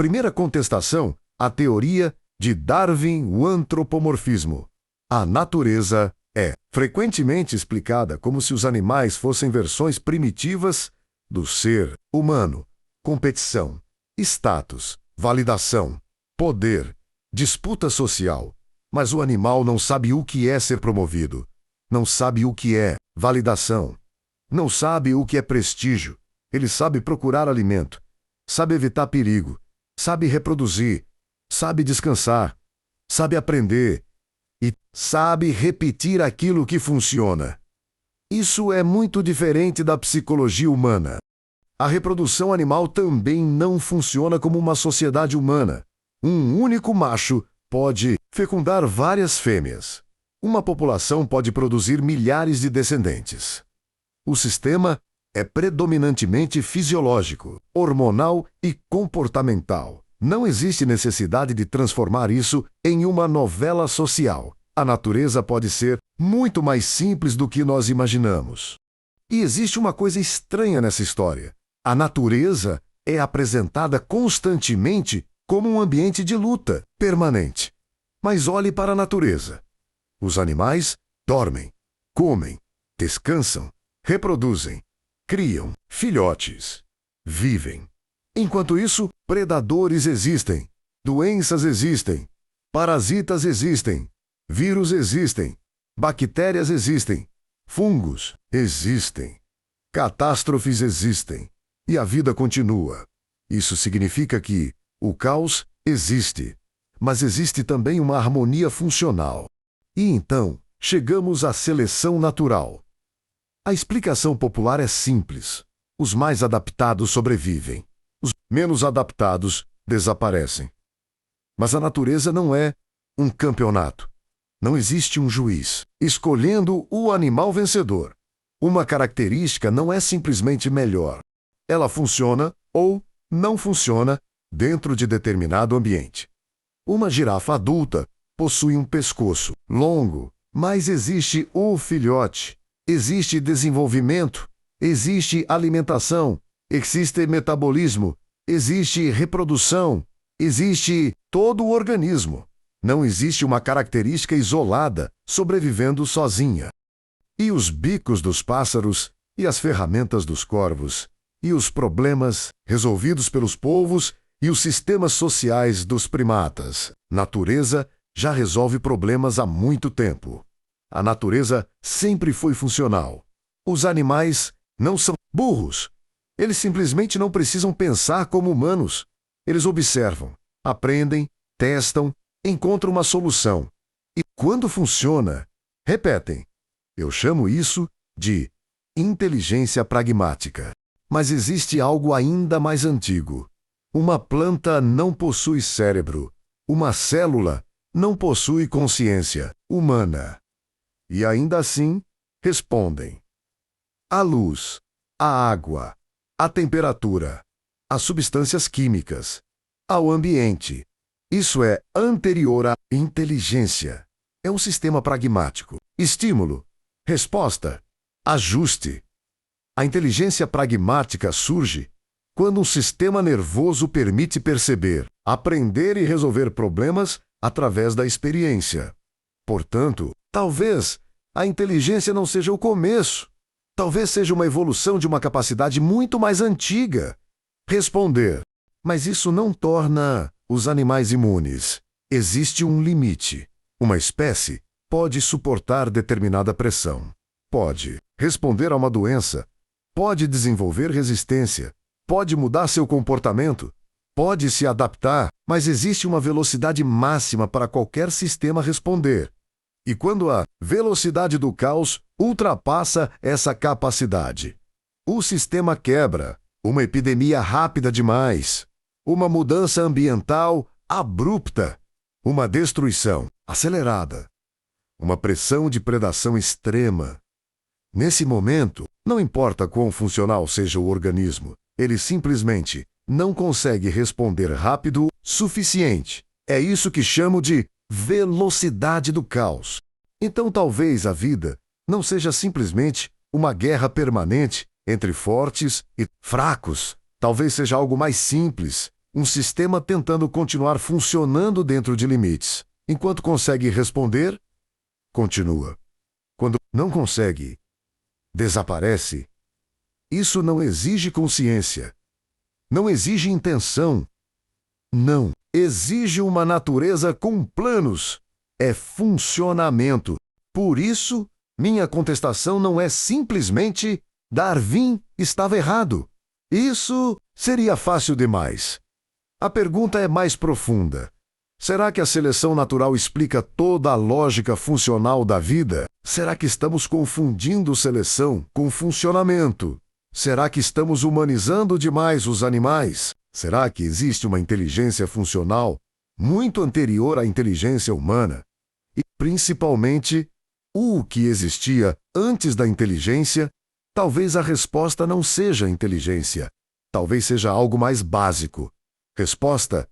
Primeira contestação, a teoria de Darwin, o antropomorfismo. A natureza é frequentemente explicada como se os animais fossem versões primitivas do ser humano. Competição, status, validação, poder, disputa social. Mas o animal não sabe o que é ser promovido, não sabe o que é validação, não sabe o que é prestígio. Ele sabe procurar alimento, sabe evitar perigo, sabe reproduzir, sabe descansar, sabe aprender e sabe repetir aquilo que funciona. Isso é muito diferente da psicologia humana. A reprodução animal também não funciona como uma sociedade humana. Um único macho pode fecundar várias fêmeas. Uma população pode produzir milhares de descendentes. O sistema é predominantemente fisiológico, hormonal e comportamental. Não existe necessidade de transformar isso em uma novela social. A natureza pode ser muito mais simples do que nós imaginamos. E existe uma coisa estranha nessa história. A natureza é apresentada constantemente como um ambiente de luta permanente. Mas olhe para a natureza. Os animais dormem, comem, descansam, reproduzem, criam filhotes, vivem. Enquanto isso, predadores existem, doenças existem, parasitas existem, vírus existem, bactérias existem, fungos existem, catástrofes existem, e a vida continua. Isso significa que o caos existe, mas existe também uma harmonia funcional. E então, chegamos à seleção natural. A explicação popular é simples. Os mais adaptados sobrevivem. Os menos adaptados desaparecem. Mas a natureza não é um campeonato. Não existe um juiz escolhendo o animal vencedor. Uma característica não é simplesmente melhor. Ela funciona ou não funciona dentro de determinado ambiente. Uma girafa adulta possui um pescoço longo, mas existe o filhote, existe desenvolvimento, existe alimentação, existe metabolismo, existe reprodução, existe todo o organismo. Não existe uma característica isolada, sobrevivendo sozinha. E os bicos dos pássaros, e as ferramentas dos corvos, e os problemas resolvidos pelos polvos, e os sistemas sociais dos primatas. Natureza já resolve problemas há muito tempo. A natureza sempre foi funcional. Os animais não são burros. Eles simplesmente não precisam pensar como humanos. Eles observam, aprendem, testam, encontram uma solução. E quando funciona, repetem. Eu chamo isso de inteligência pragmática. Mas existe algo ainda mais antigo. Uma planta não possui cérebro. Uma célula não possui consciência humana. E ainda assim, respondem. A luz, a água, a temperatura, as substâncias químicas, ao ambiente. Isso é anterior à inteligência. É um sistema pragmático. Estímulo, resposta, ajuste. A inteligência pragmática surge quando um sistema nervoso permite perceber, aprender e resolver problemas através da experiência. Portanto, talvez a inteligência não seja o começo. Talvez seja uma evolução de uma capacidade muito mais antiga. Responder. Mas isso não torna os animais imunes. Existe um limite. Uma espécie pode suportar determinada pressão. Pode responder a uma doença. Pode desenvolver resistência. Pode mudar seu comportamento. Pode se adaptar, mas existe uma velocidade máxima para qualquer sistema responder. E quando a velocidade do caos ultrapassa essa capacidade, o sistema quebra. Uma epidemia rápida demais. Uma mudança ambiental abrupta. Uma destruição acelerada. Uma pressão de predação extrema. Nesse momento, não importa quão funcional seja o organismo, ele simplesmente não consegue responder rápido o suficiente. É isso que chamo de velocidade do caos. Então talvez a vida não seja simplesmente uma guerra permanente entre fortes e fracos. Talvez seja algo mais simples, um sistema tentando continuar funcionando dentro de limites. Enquanto consegue responder, continua. Quando não consegue, desaparece. Isso não exige consciência. Não exige intenção. Não. Exige uma natureza com planos. É funcionamento. Por isso, minha contestação não é simplesmente Darwin estava errado. Isso seria fácil demais. A pergunta é mais profunda. Será que a seleção natural explica toda a lógica funcional da vida? Será que estamos confundindo seleção com funcionamento? Será que estamos humanizando demais os animais? Será que existe uma inteligência funcional muito anterior à inteligência humana? E, principalmente, o que existia antes da inteligência? Talvez a resposta não seja inteligência. Talvez seja algo mais básico. Resposta: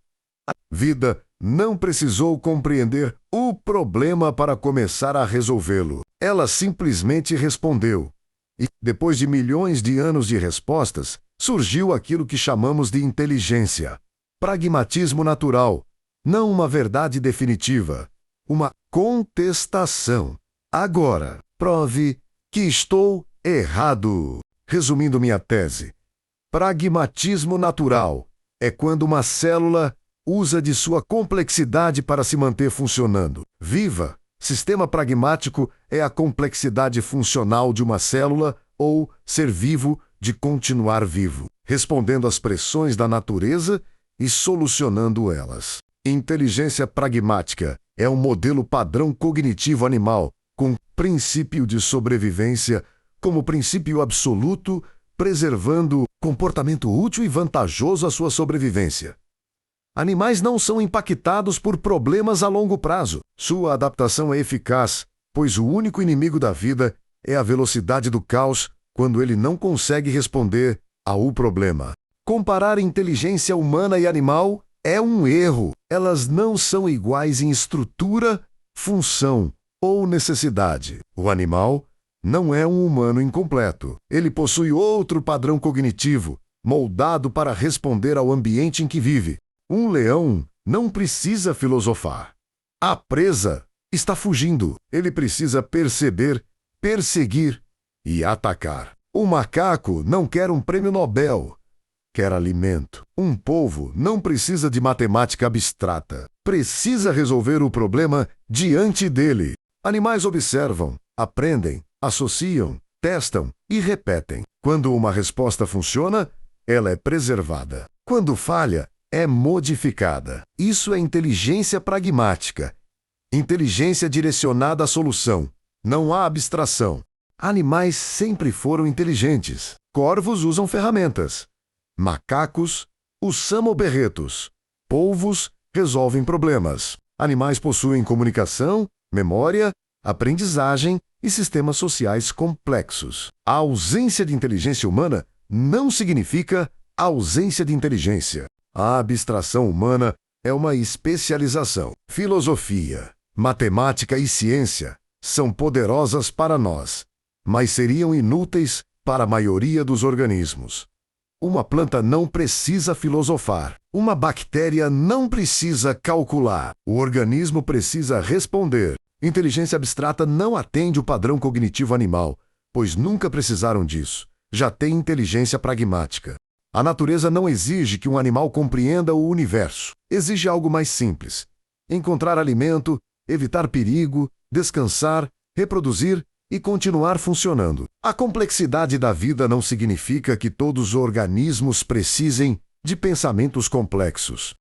a vida não precisou compreender o problema para começar a resolvê-lo. Ela simplesmente respondeu. E, depois de milhões de anos de respostas, surgiu aquilo que chamamos de inteligência. Pragmatismo natural. Não uma verdade definitiva. Uma contestação. Agora, prove que estou errado. Resumindo minha tese, pragmatismo natural é quando uma célula usa de sua complexidade para se manter funcionando. Viva! Sistema pragmático é a complexidade funcional de uma célula ou ser vivo de continuar vivo, respondendo às pressões da natureza e solucionando elas. Inteligência pragmática é um modelo padrão cognitivo animal com princípio de sobrevivência como princípio absoluto, preservando comportamento útil e vantajoso à sua sobrevivência. Animais não são impactados por problemas a longo prazo. Sua adaptação é eficaz, pois o único inimigo da vida é a velocidade do caos quando ele não consegue responder ao problema. Comparar inteligência humana e animal é um erro. Elas não são iguais em estrutura, função ou necessidade. O animal não é um humano incompleto. Ele possui outro padrão cognitivo, moldado para responder ao ambiente em que vive. Um leão não precisa filosofar. A presa está fugindo. Ele precisa perceber, perseguir e atacar. O macaco não quer um prêmio Nobel. Quer alimento. Um polvo não precisa de matemática abstrata. Precisa resolver o problema diante dele. Animais observam, aprendem, associam, testam e repetem. Quando uma resposta funciona, ela é preservada. Quando falha, é modificada. Isso é inteligência pragmática. Inteligência direcionada à solução. Não há abstração. Animais sempre foram inteligentes. Corvos usam ferramentas. Macacos, os samoberretos. Polvos resolvem problemas. Animais possuem comunicação, memória, aprendizagem e sistemas sociais complexos. A ausência de inteligência humana não significa ausência de inteligência. A abstração humana é uma especialização. Filosofia, matemática e ciência são poderosas para nós, mas seriam inúteis para a maioria dos organismos. Uma planta não precisa filosofar. Uma bactéria não precisa calcular. O organismo precisa responder. Inteligência abstrata não atende o padrão cognitivo animal, pois nunca precisaram disso. Já tem inteligência pragmática. A natureza não exige que um animal compreenda o universo. Exige algo mais simples: encontrar alimento, evitar perigo, descansar, reproduzir e continuar funcionando. A complexidade da vida não significa que todos os organismos precisem de pensamentos complexos.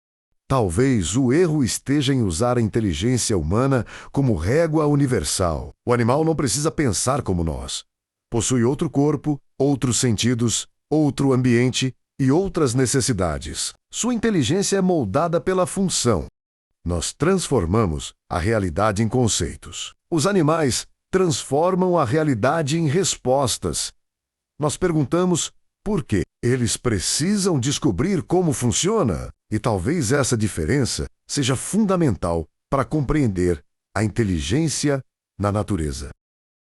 Talvez o erro esteja em usar a inteligência humana como régua universal. O animal não precisa pensar como nós. Possui outro corpo, outros sentidos, outro ambiente e outras necessidades. Sua inteligência é moldada pela função. Nós transformamos a realidade em conceitos. Os animais transformam a realidade em respostas. Nós perguntamos por quê. Eles precisam descobrir como funciona. E talvez essa diferença seja fundamental para compreender a inteligência na natureza.